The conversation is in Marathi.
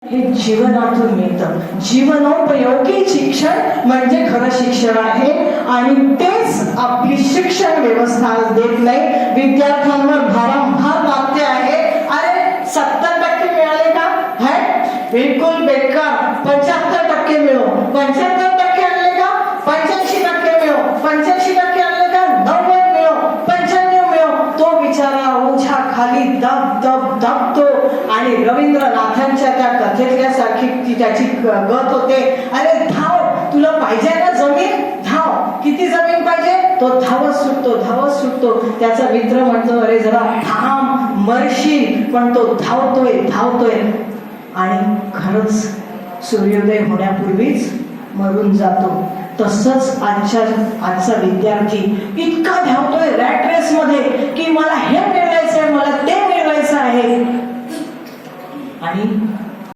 हे जीवनातून मिळतं. जीवनोपयोगी शिक्षण म्हणजे खरं शिक्षण आहे आणि तेच आपली शिक्षण व्यवस्था देत नाही. विद्यार्थ्यांवर भारंभार टाकते आहे. अरे 70% मिळाले का? बिलकुल बेकार. 75% मिळो. 75% आणले का? 85% मिळो. 85% आणले का? 90 मिळो. 95 मिळो. तो बिचारा ओझ्या खाली दबतो आणि रवींद्रनाथांच्या त्या कथेतल्या सारखी ती त्याची गत होते. अरे धाव, तुला पाहिजे ना जमीन, धाव. किती जमीन पाहिजे? तो धावत सुटतो. त्याचा मित्र म्हणतो, अरे जरा थांब, मरशील. पण तो धावतोय आणि खरंच सूर्योदय होण्यापूर्वीच मरून जातो. तसंच आजचा विद्यार्थी इतका धावतोय रॅट रेस मध्ये की मला हे मिळवायचं आहे, मला ते मिळवायचं आहे. आणि